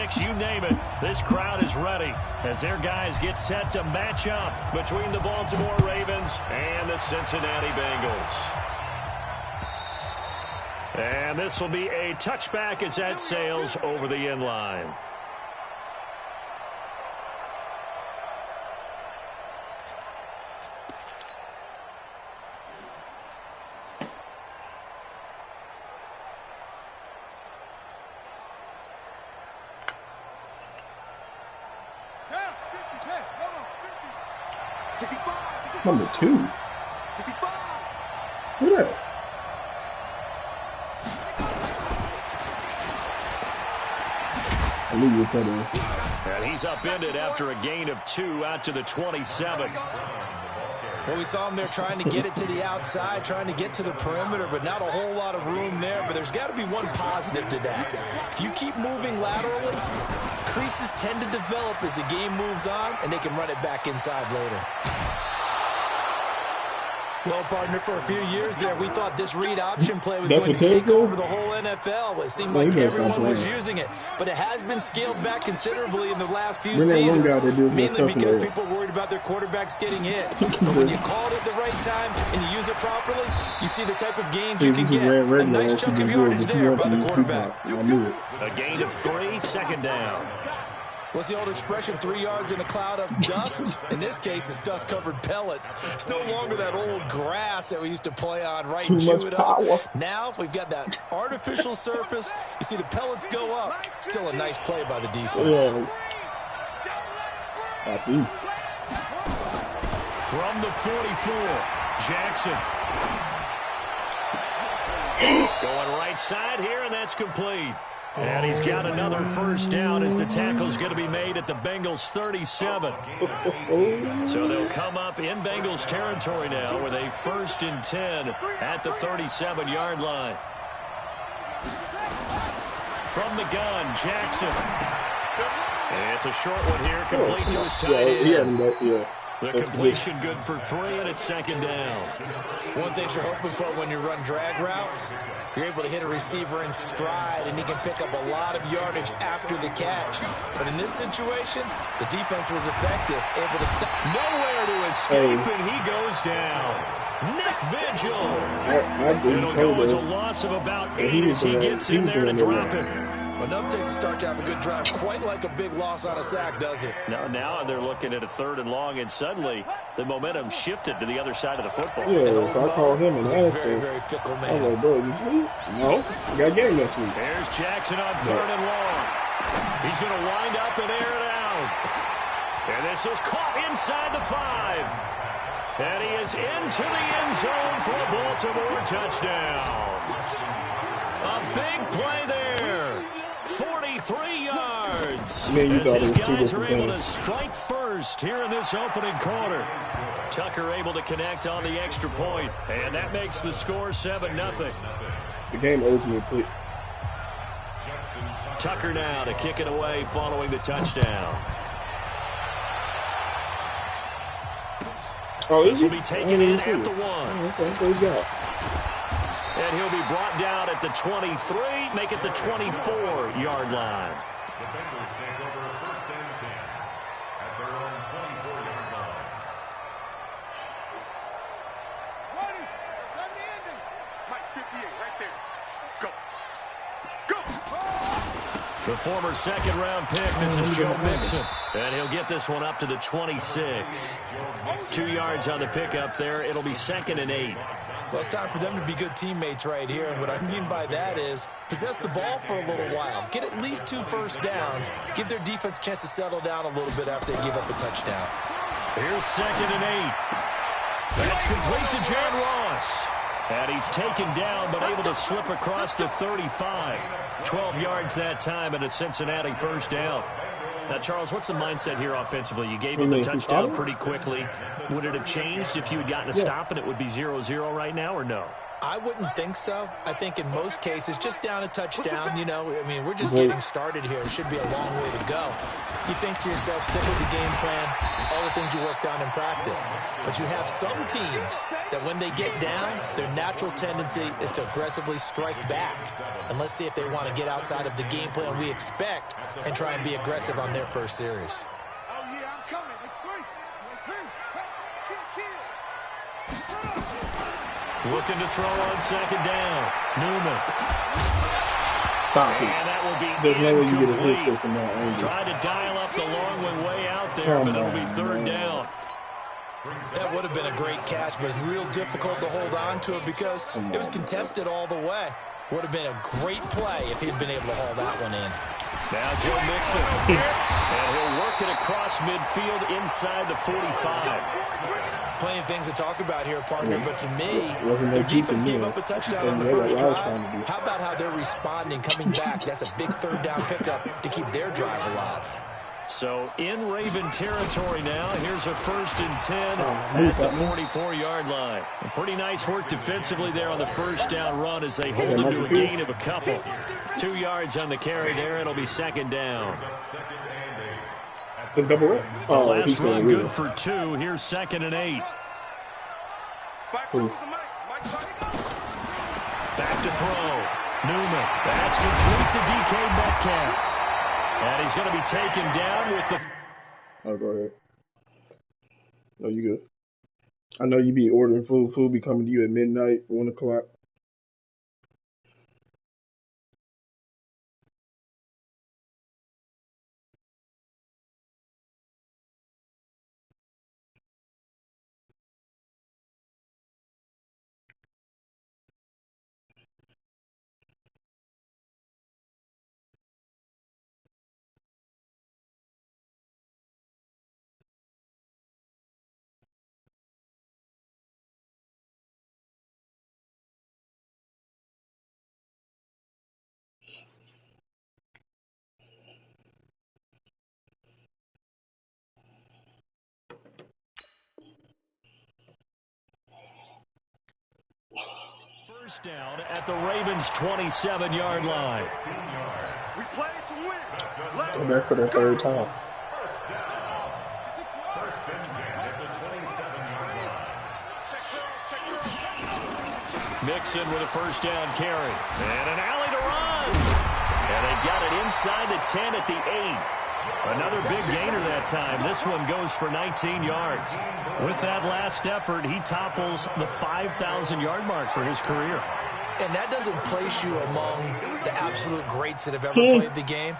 quarterbacks, you name it. This crowd is ready as their guys get set to match up between the Baltimore Ravens and the Cincinnati Bengals. And this will be a touchback as that sails over the end line. Number 2. Who that? I knew you were coming. And he's upended after a gain of 2 out to the 27. Well, we saw him there trying to get it to the outside, trying to get to the perimeter, but not a whole lot of room there. But there's got to be one positive to that. If you keep moving laterally, creases tend to develop as the game moves on, and they can run it back inside later. Well, partner, for a few years there, we thought this read option play was going to take over the whole NFL. It seemed like everyone was using it, but it has been scaled back considerably in the last few seasons, mainly because people are worried about their quarterbacks getting hit. But when you call it at the right time and you use it properly, you see the type of gains you can get. A nice chunk of yardage there by the quarterback. A gain of 3, second down. What's the old expression, 3 yards in a cloud of dust? In this case, it's dust-covered pellets. It's no longer that old grass that we used to play on, right, and chew it up. Now we've got that artificial surface. You see the pellets go up. Still a nice play by the defense. Yeah. I see. From the 44, Jackson. Going right side here, and that's complete. And he's got another first down as the tackle's going to be made at the Bengals 37. So they'll come up in Bengals territory now with a 1st and 10 at the 37-yard line. From the gun, Jackson. And it's a short one here, complete to his tight end. The completion good for 3, and it's 2nd down. One thing you're hoping for when you run drag routes, you're able to hit a receiver in stride, and he can pick up a lot of yardage after the catch. But in this situation, the defense was effective, able to stop. Nowhere to escape, and he goes down. Nick Vigil. It'll go as a loss of about 8 as he gets in there to drop it. Enough takes to start to have a good drive, quite like a big loss on a sack, does it? Now they're looking at a 3rd and long, and suddenly the momentum shifted to the other side of the football. Yeah, so I called him an asshole. Very, very fickle man. I was like, bro, no, you got game next week. There's Jackson on 3rd and long. He's going to wind up and air it out. And this is caught inside the 5. And he is into the end zone for a Baltimore touchdown. A big play there. 43 yards. As his guys are able to strike first here in this opening quarter. Tucker able to connect on the extra point, and that makes the score 7-0. The game owes me a quick. Tucker now to kick it away following the touchdown. This will be taken in at the 1. And he'll be brought down at the 23, make it the 24-yard line. The Bengals take over 1st and 10 at their own 24-yard line. Ready. Time the ending. Mike 58 right there. Go. Go. The former 2nd-round pick, this is Joe Mixon. And he'll get this one up to the 26. 2 yards on the pickup there. It'll be 2nd and 8. Well, it's time for them to be good teammates right here. And what I mean by that is possess the ball for a little while. Get at least 2 first downs. Give their defense a chance to settle down a little bit after they give up a touchdown. Here's 2nd and 8. That's complete to John Ross. And he's taken down but able to slip across the 35. 12 yards that time and a Cincinnati first down. Now, Charles, what's the mindset here offensively? You gave him the touchdown pretty quickly. Would it have changed if you had gotten a stop and it would be 0-0 right now, or no? I wouldn't think so. I think in most cases, just down a touchdown, you know, I mean, we're just getting started here. It should be a long way to go. You think to yourself, stick with the game plan, all the things you worked on in practice. But you have some teams that when they get down, their natural tendency is to aggressively strike back. And let's see if they want to get outside of the game plan we expect and try and be aggressive on their first series. Oh, yeah, I'm coming. It's free. Looking to throw on second down. Newman. Stop it. And that will be There's no way you get a incomplete. hit from that angle. Tried to dial up the long way out there, but it'll be third down. That would have been a great catch, but it's real difficult to hold on to it because it was contested all the way. Would have been a great play if he'd been able to haul that one in. Now Joe Mixon. And he'll work it across midfield inside the 45. Plenty of things to talk about here, partner, but to me, their defense gave up a touchdown on the first drive. How about how they're responding, coming back? That's a big third down pickup to keep their drive alive. So in Raven territory now, here's a 1st and 10 at the 44-yard line. And pretty nice work defensively there on the first down run as they hold him to a gain of a couple. 2 yards on the carry there. It'll be second down. Let's double it. The last run good for 2. Here's 2nd and 8. Back to throw. Newman. That's complete to DK Metcalf. And he's going to be taken down with the... Oh, go ahead. No, you good. I know you be ordering food. Food be coming to you at midnight, 1 o'clock. First down at the Ravens' 27-yard line. We play to win. Go back for the third time. First and 10 at the 27-yard line. Mixon with a first down carry. And an alley to run. And they've got it inside the 10 at the 8. Another big gainer that time. This one goes for 19 yards. With that last effort, he topples the 5,000-yard mark for his career. And that doesn't place you among the absolute greats that have ever played the game,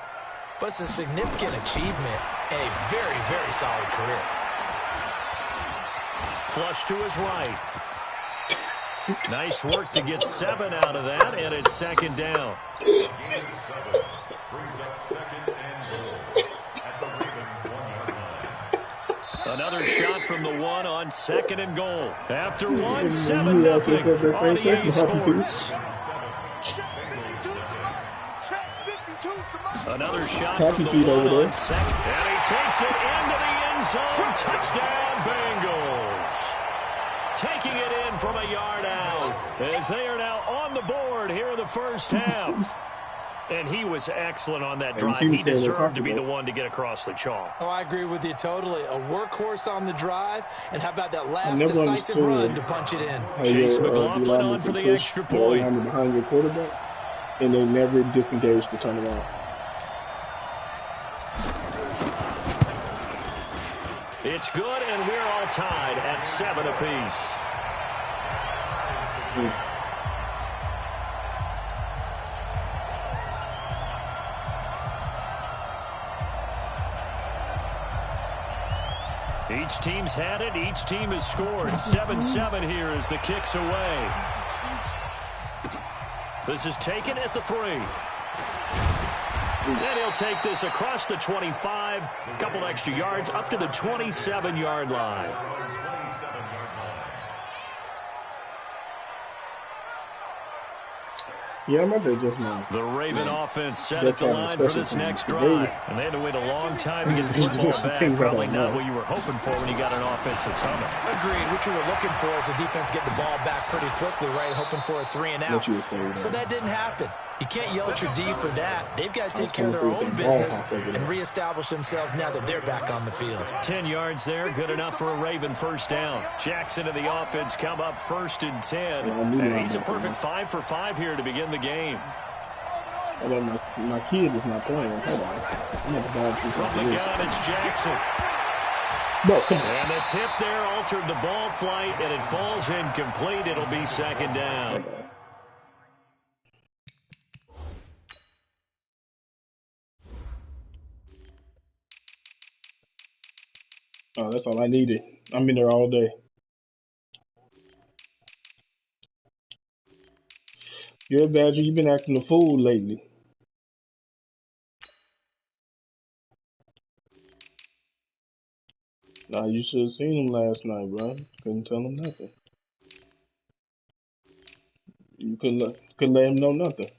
but it's a significant achievement and a very, very solid career. Flush to his right. Nice work to get 7 out of that, and it's second down. Gain of 7 brings up 2nd and goal at the Ravens' 1-yard line. Another shot from the 1 on 2nd and goal. After 1, 7-0 on EA Sports. Another shot from the 1 on 2nd. And he takes it into the end zone. Touchdown, Bengals. Taking it in from a yard out as they are now on the board here in the first half. And he was excellent on that drive. He deserved to be the one to get across the chalk. Oh, I agree with you totally. A workhorse on the drive. And how about that last decisive run to punch it in? Chase McLaughlin on for the extra point. Behind your quarterback, and they never disengaged the turnaround. It's good, and we're all tied at 7 apiece. Each team's had it. Each team has scored. 7-7 here as the kick's away. This is taken at the 3. And he'll take this across the 25. A couple extra yards up to the 27-yard line. Yeah, I'm about to just now. The Raven offense set at the line for this next drive. And they had to wait a long time to get the football back. Probably not what you were hoping for when you got an offense that's humming. Agreed. What you were looking for is the defense getting the ball back pretty quickly, right? Hoping for a 3-and-out. So that didn't happen. You can't yell at your D for that. They've got to take care of their own business and reestablish themselves now that they're back on the field. 10 yards there, good enough for a Raven first down. Jackson and the offense come up 1st and 10. And he's a perfect 5 for 5 here to begin the game. My kid is not playing. Hold on. I'm at the ball from the gun, it's Jackson. No, come on. And the tip there altered the ball flight, and it falls incomplete. It'll be 2nd down. Oh, that's all I needed. I'm in there all day. Yeah, Badger, you've been acting a fool lately. Nah, you should have seen him last night, bro. Couldn't tell him nothing. You couldn't let him know nothing.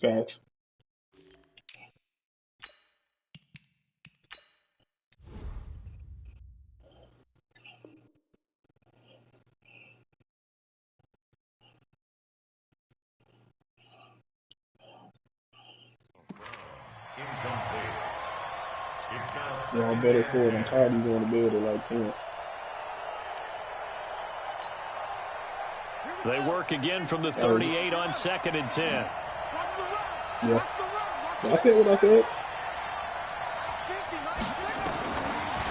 Facts. Y'all better for it. I'm tired of going to bed at like 10. They work again from the 38 on 2nd and 10. Yeah. I said what I said.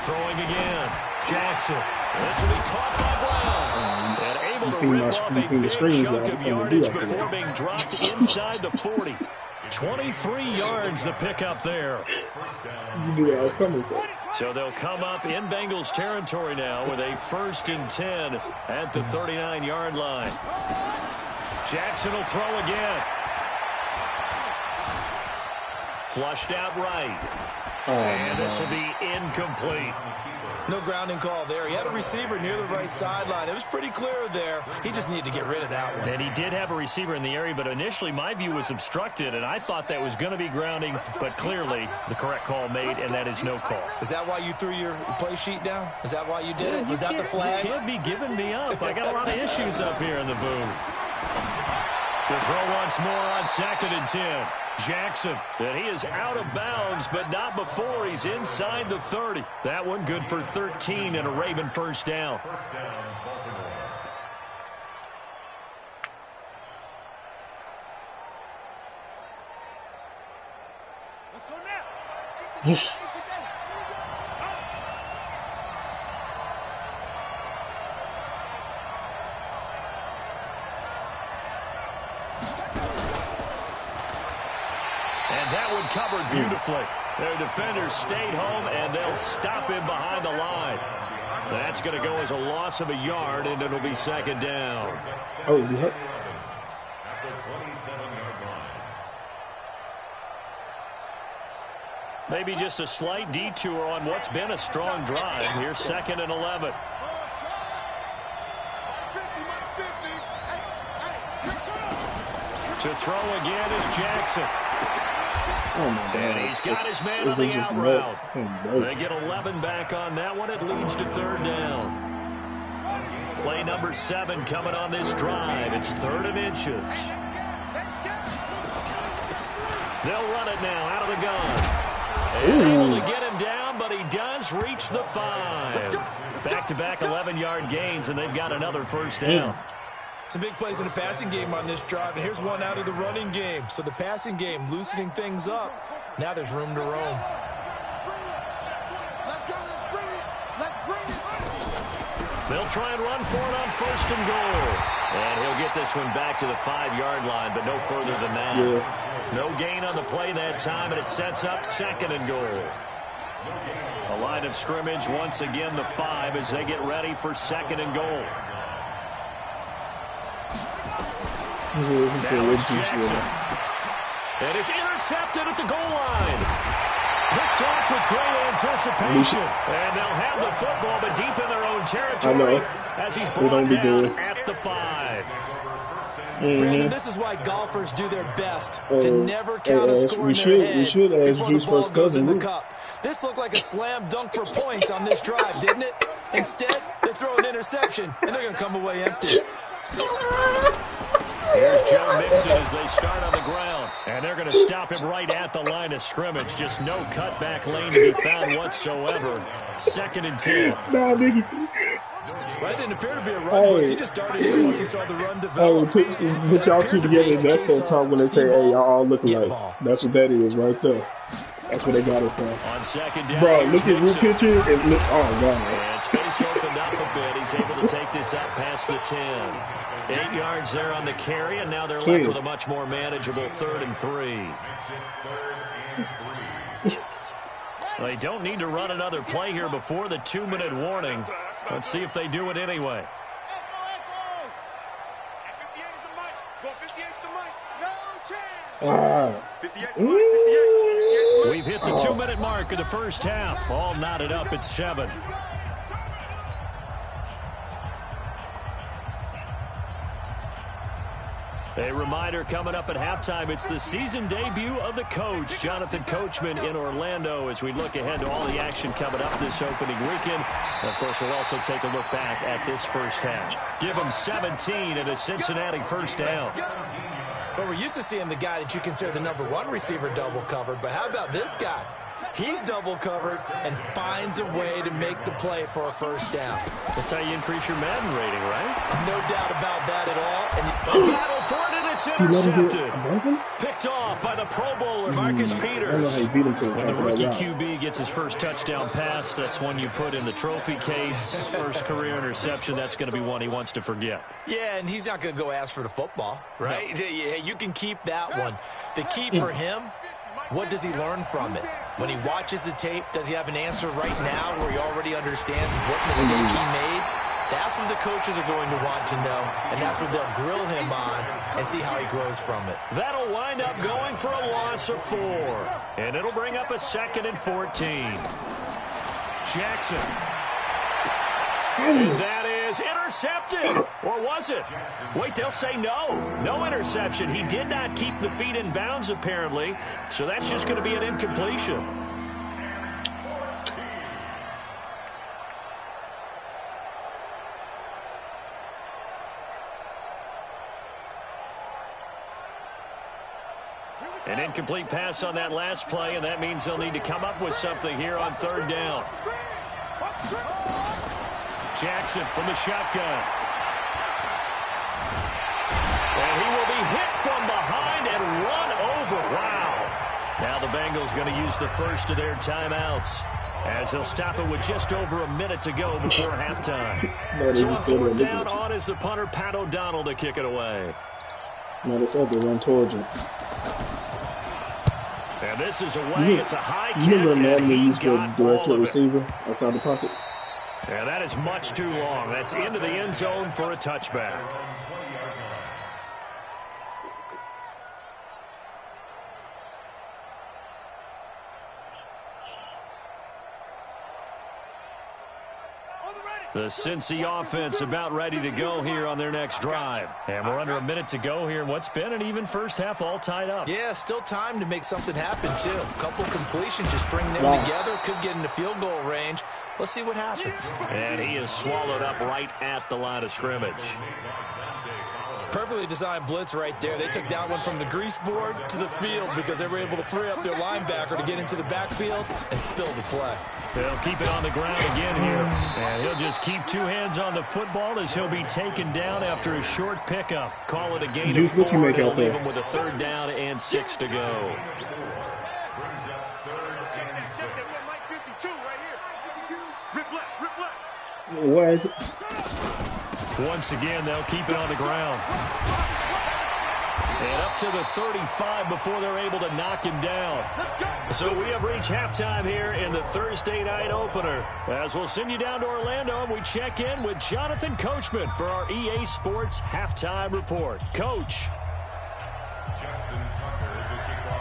Throwing again. Jackson. This will be caught by Brown. And able to rip off a big chunk of yardage before being dropped inside the 40. 23 yards the pickup there. You knew where I was coming from. So they'll come up in Bengals territory now with a 1st and 10 at the 39-yard line. Jackson will throw again. Flushed out right. And this will be incomplete. No grounding call there. He had a receiver near the right sideline. It was pretty clear there. He just needed to get rid of that one. And he did have a receiver in the area, but initially my view was obstructed, and I thought that was going to be grounding, but clearly the correct call made, and that is no call. Is that why you threw your play sheet down? Is that why you did it? Was that the flag? You can't be giving me up. I got a lot of issues up here in the booth. To throw once more on 2nd and 10. Jackson, and he is out of bounds, but not before he's inside the 30. That one good for 13 and a Raven first down. Let's go now. Covered beautifully. Their defenders stayed home, and they'll stop him behind the line. That's going to go as a loss of a yard, and it'll be 2nd down. Oh, is he hit? At the 27-yard line. Maybe just a slight detour on what's been a strong drive. Here's 2nd and 11. To throw again is Jackson. Oh my God. And he's got his man on the out route. They get 11 back on that one. It leads to 3rd down. Play number 7 coming on this drive. It's 3rd and inches. They'll run it now out of the gun. And able to get him down, but he does reach the 5. Back-to-back 11-yard gains, and they've got another first down. Some big plays in the passing game on this drive, and here's one out of the running game. So the passing game loosening things up. Now there's room to roam. They'll try and run for it on 1st and goal. And he'll get this one back to the 5-yard line, but no further than that. Yeah. No gain on the play that time, and it sets up 2nd and goal. A line of scrimmage once again, the 5, as they get ready for 2nd and goal. Now it's Jackson. And it's intercepted at the goal line. Picked off with great anticipation. And they'll have the football, but deep in their own territory as he's brought down at the 5. Brandon, this is why golfers do their best to never count a score in their head before the ball goes in the cup. This looked like a slam dunk for points on this drive, didn't it? Instead, they throw an interception, and they're going to come away empty. Here's Joe Mixon as they start on the ground. And they're going to stop him right at the line of scrimmage. Just no cutback lane to be found whatsoever. 2nd and 10. That didn't appear to be a run blitz. He just started in once he saw the run develop. Put y'all two together. That's that talk when they say, hey, y'all all look alike. That's what that is right there. That's where they got it from. On 2nd down, bro, look at Root picture and look. Oh, God. And space opened up a bit. He's able to take this up past the 10. 8 yards there on the carry, and now they're left with a much more manageable 3rd and 3. They don't need to run another play here before the 2-minute warning. Let's see if they do it anyway. We've hit the 2-minute mark of the first half. All knotted up at 7. A reminder coming up at halftime, it's the season debut of the coach, Jonathan Coachman, in Orlando, as we look ahead to all the action coming up this opening weekend. And of course, we'll also take a look back at this first half. Give them 17 and a Cincinnati first down. But we're used to seeing the guy that you consider the #1 receiver double covered. But how about this guy? He's double covered and finds a way to make the play for a first down. That's how you increase your Madden rating, right? No doubt about that at all. And a battle for it, and it's intercepted. Picked off by the Pro Bowler, Marcus Peters. When the rookie QB gets his first touchdown pass, that's one you put in the trophy case. First career interception, that's going to be one he wants to forget. Yeah, and he's not going to go ask for the football, right? No. You can keep that one. The key for him, what does he learn from it? When he watches the tape, does he have an answer right now where he already understands what mistake he made? That's what the coaches are going to want to know, and that's what they'll grill him on and see how he grows from it. That'll wind up going for a loss of 4, and it'll bring up a 2nd and 14. Jackson. And that is intercepted. Or was it? Wait, they'll say no. No interception. He did not keep the feet in bounds, apparently. So that's just going to be an incompletion. An incomplete pass on that last play, and that means they'll need to come up with something here on 3rd down. Jackson from the shotgun. And he will be hit from behind and run over. Wow. Now the Bengals going to use the first of their timeouts as they'll stop it with just over a minute to go before halftime. So on 4th down, on is the punter, Pat O'Donnell, to kick it away. No, they said they run towards him. And this is away. It's a high kick. Remember Madden used to direct to the receiver outside the pocket? Yeah, that is much too long. That's into the end zone for a touchback. The Cincy offense about ready to go here on their next drive. And we're under a minute to go here in what's been an even first half, all tied up. Yeah, still time to make something happen, too. A couple completions, just string them together. Could get into field goal range. Let's see what happens. And he is swallowed up right at the line of scrimmage. Perfectly designed blitz right there. They took that one from the grease board to the field because they were able to free up their linebacker to get into the backfield and spill the play. They'll keep it on the ground again here. And he'll just keep 2 hands on the football as he'll be taken down after a short pickup. Call it a gain of 4. They'll leave him with a 3rd down and 6 to go. What is it? Once again, they'll keep it on the ground. And up to the 35 before they're able to knock him down. So we have reached halftime here in the Thursday night opener. As we'll send you down to Orlando, and we check in with Jonathan Coachman for our EA Sports Halftime Report. Coach. Justin Tucker, the kickoff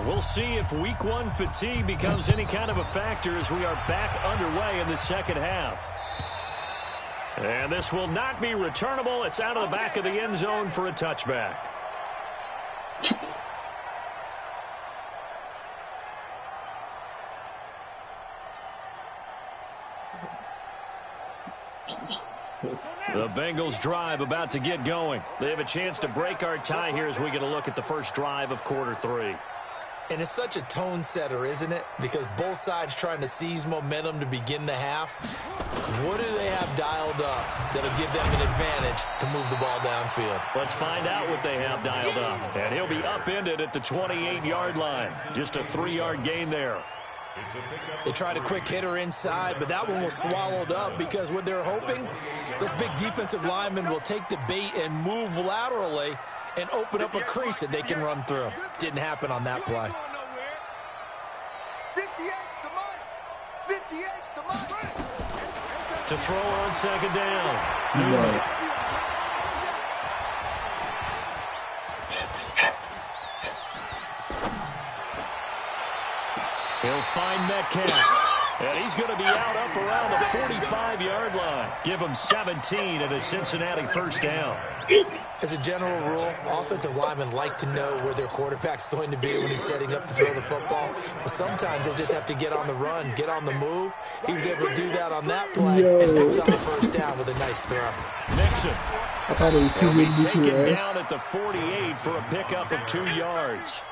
We'll see if week one fatigue becomes any kind of a factor as we are back underway in the second half. And this will not be returnable. It's out of the back of the end zone for a touchback. The Bengals drive about to get going. They have a chance to break our tie here as we get a look at the first drive of quarter 3. And it's such a tone setter, isn't it? Because both sides trying to seize momentum to begin the half. What do they have dialed up that'll give them an advantage to move the ball downfield? Let's find out what they have dialed up. And he'll be upended at the 28-yard line. Just a 3-yard gain there. They tried a quick hitter inside, but that one was swallowed up because what they're hoping, those big defensive linemen will take the bait and move laterally and open up a crease that they can run through. Didn't happen on that play. 58's the money. 58's the money. To throw on second down. Newman. He'll find Metcalf. And he's going to be out up around the 45-yard line. Give him 17 and a Cincinnati first down. As a general rule, offensive linemen like to know where their quarterback's going to be when he's setting up to throw the football. But sometimes they just have to get on the run, get on the move. He was able to do that on that play and picks up the first down with a nice throw. Nixon. I thought it was too good to be true, taken down at the 48 for a pickup of 2 yards.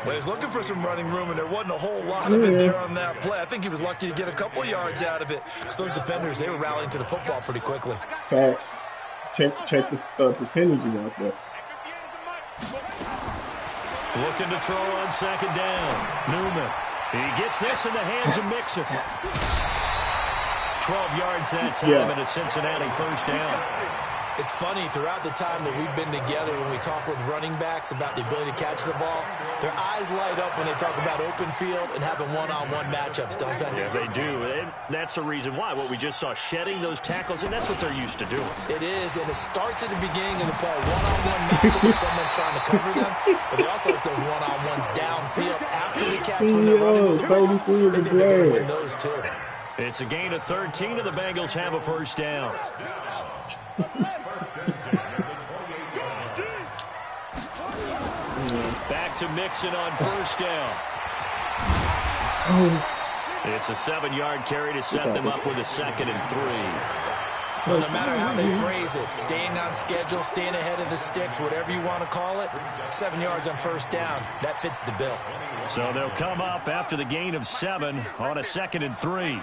Well, he's looking for some running room, and there wasn't a whole lot of it there on that play. I think he was lucky to get a couple yards out of it. Because those defenders, they were rallying to the football pretty quickly. Facts. Check the percentages out there. Looking to throw on second down. Newman. He gets this in the hands of Mixon. 12 yards that time and a Cincinnati first down. It's funny, throughout the time that we've been together, when we talk with running backs about the ability to catch the ball, their eyes light up when they talk about open field and having one-on-one matchups, don't they? Yeah, they do. And that's the reason why. What we just saw, shedding those tackles, and that's what they're used to doing. It is, and it starts at the beginning of the play. One-on-one matchup with someone trying to cover them, but they also like those one-on-ones downfield after the catch when they're running with the ball. They think they're going to win those, too. It's a gain of 13, and the Bengals have a first down. Back to Mixon on first down. It's a 7-yard carry to set them up with a 2nd and 3. Well, no matter how they phrase it, staying on schedule, staying ahead of the sticks, whatever you want to call it, 7 yards on first down, that fits the bill. So they'll come up after the gain of 7 on a 2nd and 3.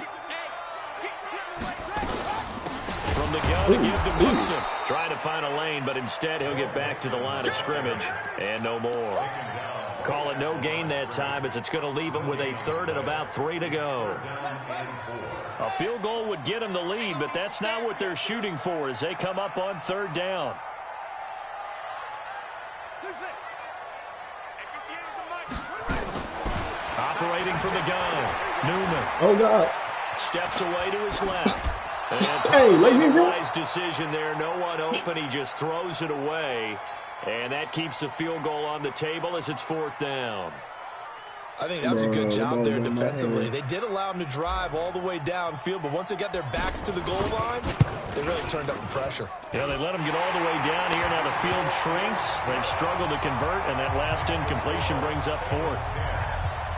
From the gun to give to Mixon. Trying to find a lane, but instead he'll get back to the line of scrimmage and no more. Call it no gain that time as it's going to leave him with a 3rd and about 3 to go. A field goal would get him the lead, but that's not what they're shooting for as they come up on 3rd down. Operating from the gun, Newman. Oh, God. Steps away to his left. And wise decision there. No one open. He just throws it away. And that keeps the field goal on the table as it's 4th down. I think that was a good job there defensively. They did allow them to drive all the way downfield, but once they got their backs to the goal line, they really turned up the pressure. Yeah, they let them get all the way down here. Now the field shrinks. They've struggled to convert, and that last incompletion brings up 4th.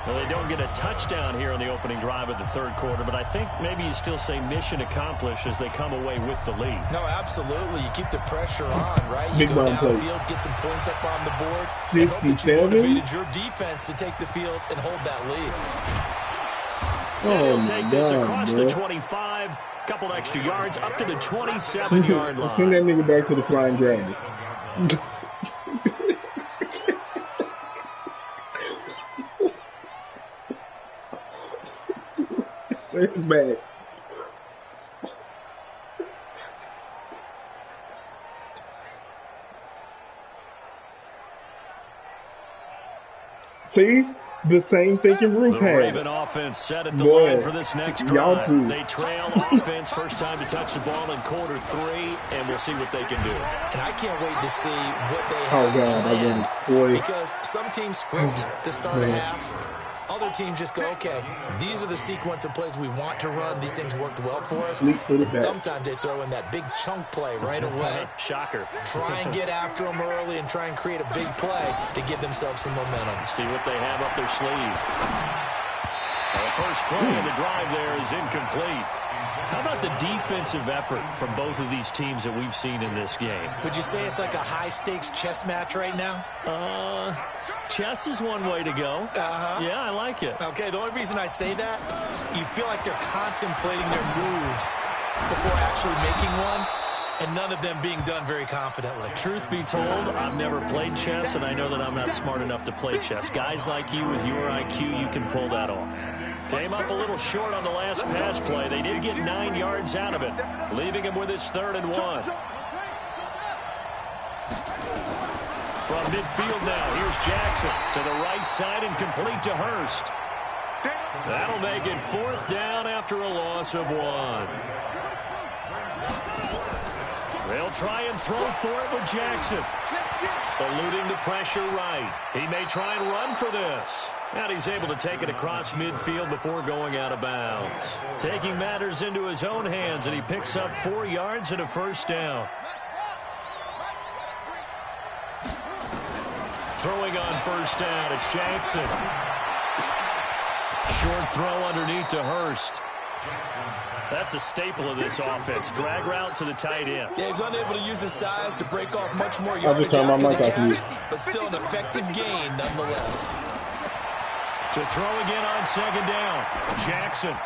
Well, they don't get a touchdown here on the opening drive of the 3rd quarter, but I think maybe you still say mission accomplished as they come away with the lead. No, absolutely. You keep the pressure on, right? You Big go downfield, get some points up on the board, and hope that you motivated your defense to take the field and hold that lead. They'll take this across the 25, couple extra yards, up to the 27-yard line. Send that nigga back to the Flying Dragon. It's bad. See? The same thinking Ruth The had. Raven offense set at the line for this next drive. They trail offense first time to touch the ball in quarter 3, and we'll see what they can do. And I can't wait to see what they have planned. Because some teams script to start a half. Other teams just go, okay, these are the sequence of plays we want to run. These things worked well for us. And sometimes they throw in that big chunk play right away. Shocker. Try and get after them early and try and create a big play to give themselves some momentum. See what they have up their sleeve. The first play of the drive there is incomplete. How about the defensive effort from both of these teams that we've seen in this game? Would you say it's like a high-stakes chess match right now? Chess is one way to go. Yeah, I like it. Okay, the only reason I say that, you feel like they're contemplating their moves before actually making one, and none of them being done very confidently. Truth be told, I've never played chess, and I know that I'm not smart enough to play chess. Guys like you with your IQ, you can pull that off. Came up a little short on the last pass play. They did get 9 yards out of it, leaving him with his 3rd and 1. From midfield now, here's Jackson to the right side and complete to Hurst. That'll make it 4th down after a loss of 1. They'll try and throw for it with Jackson. Eluding the pressure right. He may try and run for this. And he's able to take it across midfield before going out of bounds. Taking matters into his own hands, and he picks up 4 yards and a 1st down. Throwing on 1st down, it's Jackson. Short throw underneath to Hurst. That's a staple of this offense. Drag route to the tight end. Yeah, he's unable to use his size to break off much more yardage after the catch, but still an effective gain nonetheless. To throw again on 2nd down. Jackson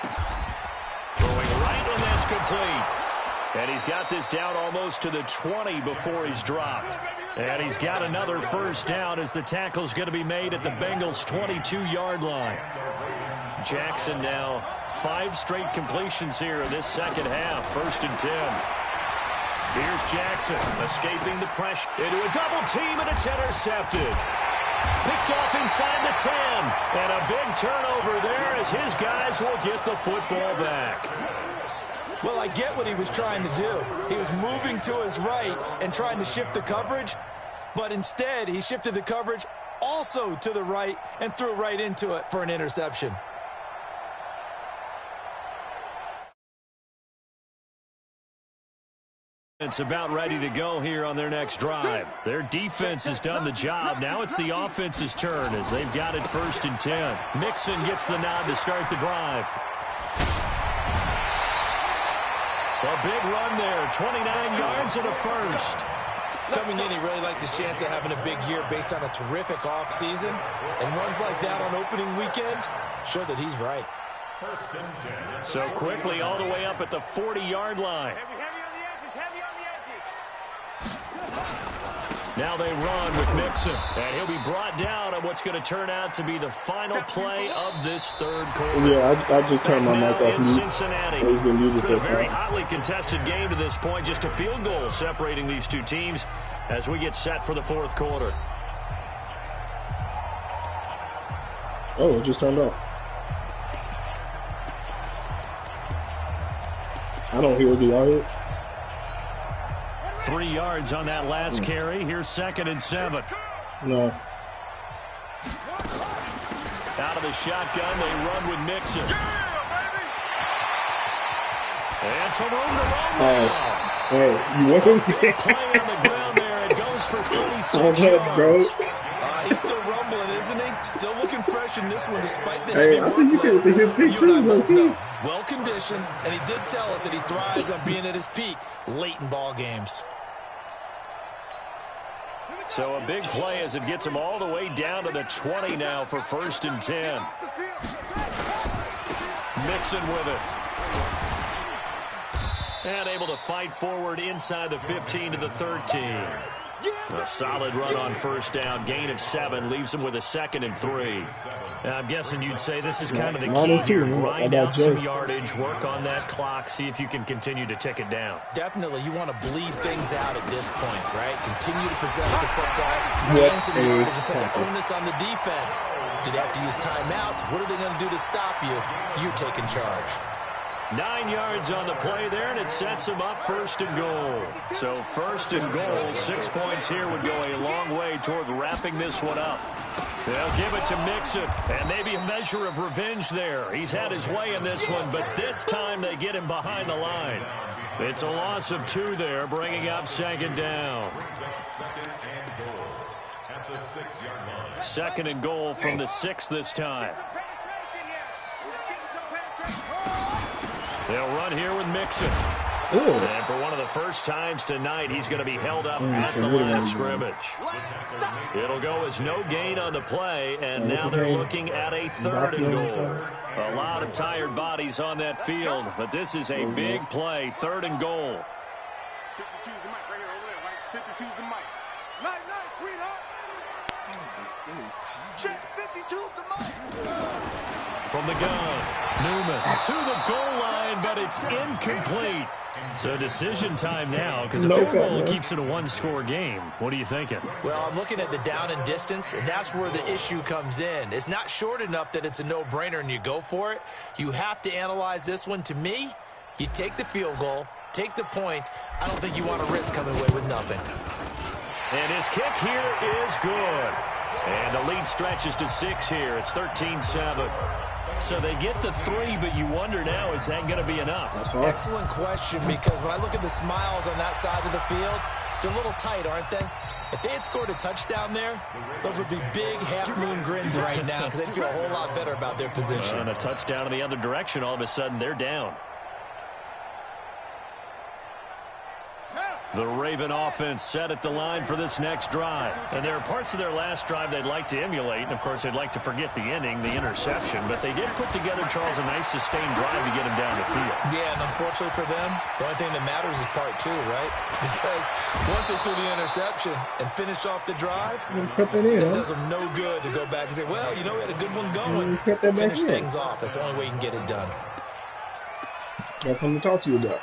throwing right, and that's complete. And he's got this down almost to the 20 before he's dropped. And he's got another 1st down as the tackle's going to be made at the Bengals' 22-yard line. Jackson now 5 straight completions here in this 2nd half. 1st and 10. Here's Jackson escaping the pressure into a double team, and it's intercepted. Picked off inside the 10. And a big turnover there as his guys will get the football back. Well, I get what he was trying to do. He was moving to his right and trying to shift the coverage, but instead he shifted the coverage also to the right and threw right into it for an interception. It's about ready to go here on their next drive. Their defense has done the job. Now it's the offense's turn as they've got it 1st and 10. Mixon gets the nod to start the drive. A big run there, 29 yards and a 1st. Coming in, he really liked his chance of having a big year based on a terrific offseason. And runs like that on opening weekend show that he's right. So quickly all the way up at the 40-yard line. Heavy on the edges. Now they run with Mixon, and he'll be brought down on what's going to turn out to be the final play of this 3rd quarter. Yeah, I just turned my mic off. In Cincinnati. It's been a very hotly contested game to this point. Just a field goal separating these two teams as we get set for the 4th quarter. Oh, it just turned off. I don't hear the audio. 3 yards on that last carry. Here's 2nd and 7. No. Out of the shotgun, they run with Mixon. And some room to run now. Hey, you want him? Play on the ground there. It goes for 36 yards. He's still rumbling, isn't he? Still looking fresh in this one despite the Hey, heavy I think you workload. can his pick You and I too, both low-key. know. Well-conditioned, and he did tell us that he thrives on being at his peak late in ball games. So a big play as it gets him all the way down to the 20 now for 1st and 10. Mixon with it. And able to fight forward inside the 15 to the 13. A solid run on first down. Gain of 7 leaves him with a 2nd and 3. I'm guessing you'd say this is kind of the key here. Grind out some yardage, work on that clock, see if you can continue to tick it down. Definitely, you want to bleed things out at this point, right? Continue to possess the football, gain some yardage, and put the onus on the defense. Do they have to use timeouts? What are they going to do to stop you? You're taking charge. 9 yards on the play there, and it sets him up 1st and goal. So 1st and goal, 6 points here would go a long way toward wrapping this one up. They'll give it to Mixon, and maybe a measure of revenge there. He's had his way in this one, but this time they get him behind the line. It's a loss of 2 there, bringing up 2nd down. 2nd and goal from the 6 this time. They'll run here with Mixon. Ooh. And for one of the first times tonight, he's going to be held up at the line of scrimmage. It'll go as no gain on the play, and now they're looking at a 3rd and goal. A lot of tired bodies on that field, but this is a big play, 3rd and goal. 52's the mic right here over there, right? 52's the mic. Night, sweetheart. Check 52's the mic. From the gun, Newman to the goal line, but it's incomplete. So decision time now, because a field goal keeps it a 1-score game. What are you thinking? Well, I'm looking at the down and distance, and that's where the issue comes in. It's not short enough that it's a no-brainer and you go for it. You have to analyze this one. To me, you take the field goal, take the points. I don't think you want to risk coming away with nothing. And his kick here is good. And the lead stretches to 6 here. It's 13-7. So they get the 3, but you wonder now, is that going to be enough? Excellent question, because when I look at the smiles on that side of the field, they're a little tight, aren't they? If they had scored a touchdown there, those would be big half-moon grins right now because they'd feel a whole lot better about their position. And a touchdown in the other direction, all of a sudden they're down. The Raven offense set at the line for this next drive. And there are parts of their last drive they'd like to emulate. And, of course, they'd like to forget the inning, the interception. But they did put together, Charles, a nice sustained drive to get him down the field. Yeah, and unfortunately for them, the only thing that matters is part 2, right? Because once they threw the interception and finished off the drive, it does them no good to go back and say, well, you know, we had a good one going. Finish things off. That's the only way you can get it done. That's something to talk to you about.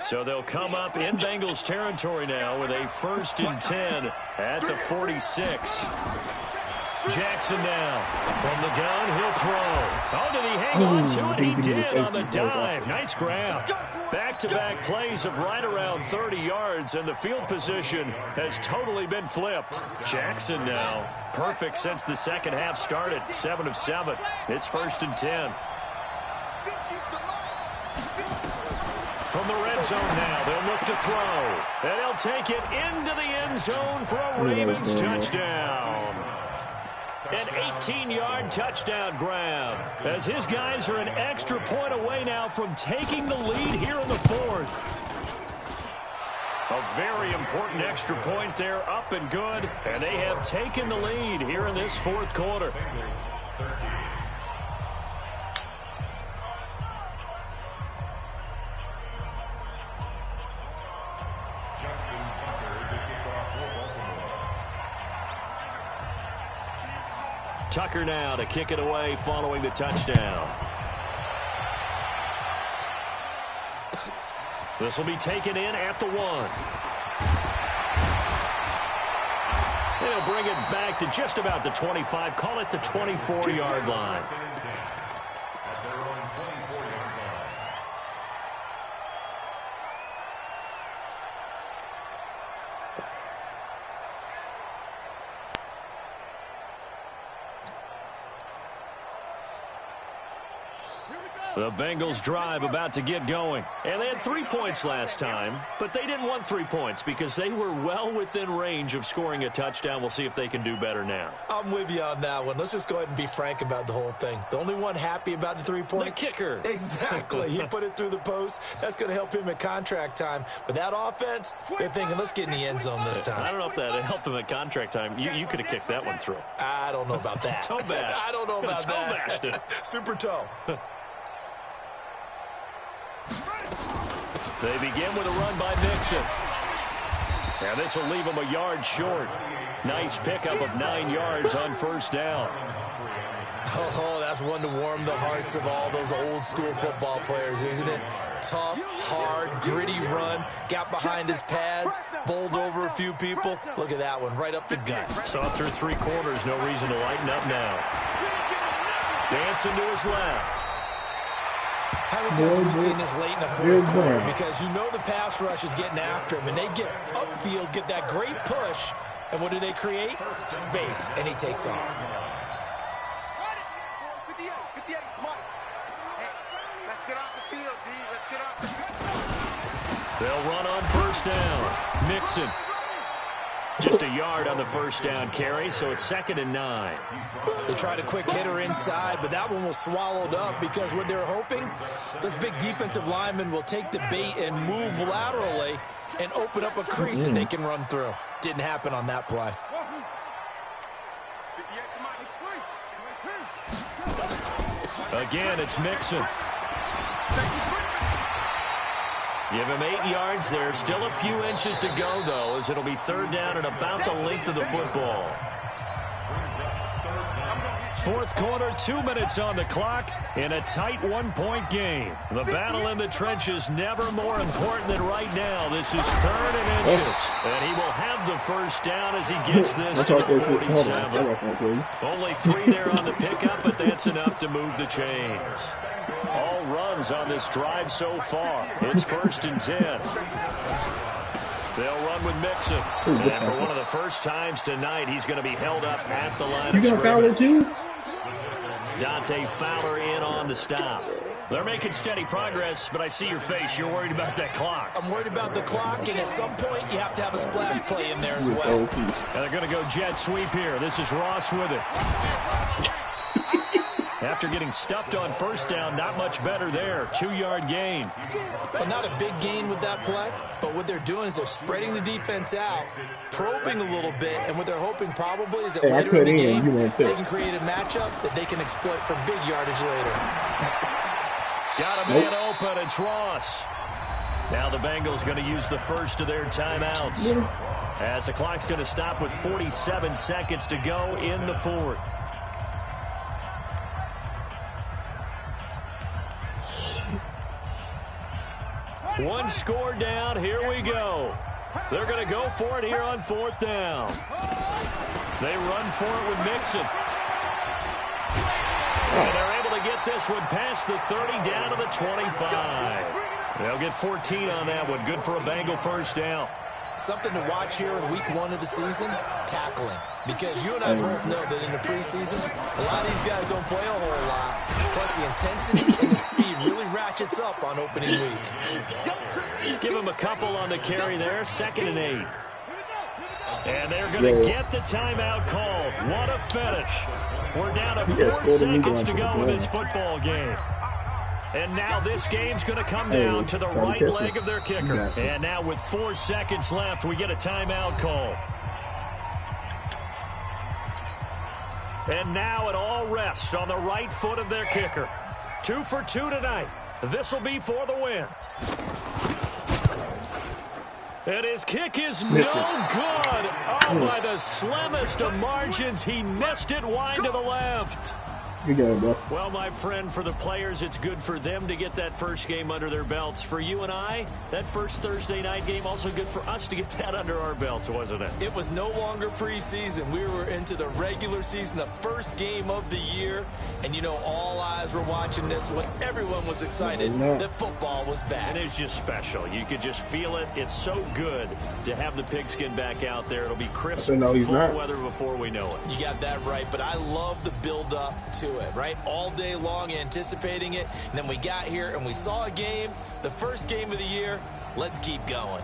So they'll come up in Bengals territory now with a 1st and 10 at the 46. Jackson now from the gun. He'll throw. Oh, did he hang on to it? He did on the dive. Nice grab. Back-to-back plays of right around 30 yards, and the field position has totally been flipped. Jackson now perfect since the second half started. 7 of 7. It's 1st and 10. From the red zone now, they'll look to throw. And they'll take it into the end zone for a Ravens touchdown. An 18-yard touchdown grab, as his guys are an extra point away now from taking the lead here in the 4th. A very important extra point there, up and good, and they have taken the lead here in this 4th quarter. Tucker now to kick it away following the touchdown. This will be taken in at the 1. They'll bring it back to just about the 25. Call it the 24-yard line. The Bengals drive about to get going. And they had 3 points last time, but they didn't want 3 points because they were well within range of scoring a touchdown. We'll see if they can do better now. I'm with you on that one. Let's just go ahead and be frank about the whole thing. The only one happy about the 3-point? The kicker. Exactly. He put it through the post. That's going to help him at contract time. But that offense, they're thinking, let's get in the end zone this time. I don't know if that helped him at contract time. You could have kicked that one through. I don't know about that. Toe bash. I don't know about that. Toe bashed it. Super toe. They begin with a run by Mixon. And this will leave him a yard short. Nice pickup of 9 yards on first down. Oh, that's one to warm the hearts of all those old school football players, isn't it? Tough, hard, gritty run. Got behind his pads, bowled over a few people. Look at that one, right up the gut. Saw through 3 quarters, no reason to lighten up now. Dancing to his left. How many times have we seen this late in the fourth quarter? Because you know the pass rush is getting after him, and they get upfield, get that great push, and what do they create? Space, and he takes off. Let's get off the field, D. Let's get off the field. They'll run on first down. Mixon. Just a yard on the first down carry, so it's 2nd and 9. They tried a quick hitter inside, but that one was swallowed up because what they're hoping, those big defensive linemen will take the bait and move laterally and open up a crease that they can run through. Didn't happen on that play. Again, it's Mixon. Give him 8 yards there. Still a few inches to go, though, as it'll be 3rd down and about the length of the football. Fourth quarter, 2 minutes on the clock in a tight 1-point game. The battle in the trenches never more important than right now. This is 3rd and inches. And he will have the first down as he gets this to the 47. Only 3 there on the pickup, but that's enough to move the chains. All runs on this drive so far. It's 1st and 10. They'll run with Mixon. And for one of the first times tonight, he's going to be held up at the line of scrimmage. Dante Fowler in on the stop. They're making steady progress, but I see your face. You're worried about that clock. I'm worried about the clock, and at some point, you have to have a splash play in there as well. And they're going to go jet sweep here. This is Ross with it. After getting stuffed on first down, not much better there. 2-yard gain. Well, not a big gain with that play, but what they're doing is they're spreading the defense out, probing a little bit, and what they're hoping probably is that later in the game, they can create a matchup that they can exploit for big yardage later. Got a man open. It's Ross. Now the Bengals going to use the first of their timeouts, as the clock's going to stop with 47 seconds to go in the 4th. One score down. Here we go. They're going to go for it here on 4th down. They run for it with Mixon. And they're able to get this one past the 30 down to the 25. They'll get 14 on that one. Good for a Bengal first down. Something to watch here in week 1 of the season, tackling. Because you and I both know that in the preseason, a lot of these guys don't play a whole lot. Plus the intensity and the speed really ratchets up on opening week. Give them a couple on the carry there. 2nd and 8. And they're going to get the timeout called. What a finish. We're down to 4 seconds to go in this football game. And now this game's going to come down to the right leg of their kicker. And now with 4 seconds left, we get a timeout call. And now it all rests on the right foot of their kicker. 2 for 2 tonight. This will be for the win. And his kick is no good. Oh, by the slimmest of margins, he missed it wide to the left. You got it, bro. Well, my friend, for the players, it's good for them to get that first game under their belts. For you and I, that first Thursday night game, also good for us to get that under our belts, wasn't it? It was no longer preseason. We were into the regular season, the first game of the year. And, you know, all eyes were watching this when everyone was excited that football was back. And it's just special. You could just feel it. It's so good to have the pigskin back out there. It'll be crisp, full weather before we know it. You got that right, but I love the build-up to it, right? All day long anticipating it, and then we got here and we saw a game, the first game of the year. Let's keep going.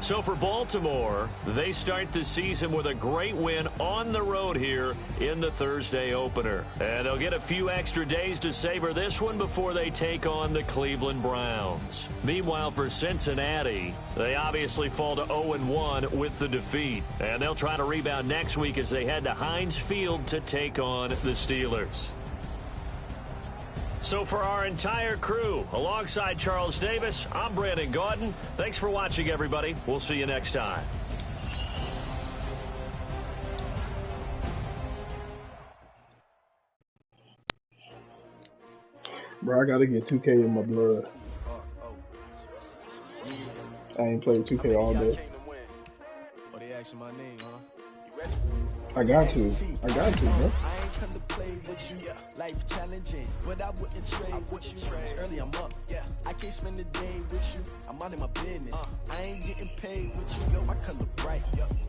So for Baltimore, they start the season with a great win on the road here in the Thursday opener. And they'll get a few extra days to savor this one before they take on the Cleveland Browns. Meanwhile, for Cincinnati, they obviously fall to 0-1 with the defeat. And they'll try to rebound next week as they head to Heinz Field to take on the Steelers. So for our entire crew, alongside Charles Davis, I'm Brandon Gaudin. Thanks for watching, everybody. We'll see you next time. Bro, I gotta get 2K in my blood. I ain't played 2K all day. I got to, bro. I ain't come to play with you. Life challenging, but I wouldn't trade with you. It's early, I'm up. I can't spend the day with you. I'm out of my business. I ain't getting paid with you. Yo, my color bright.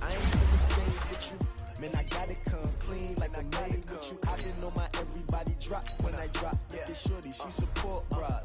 I ain't finna fade with you. Man, I gotta come clean like I made with you. I didn't know my everybody drop when I drop. This shorty, she support, bruh.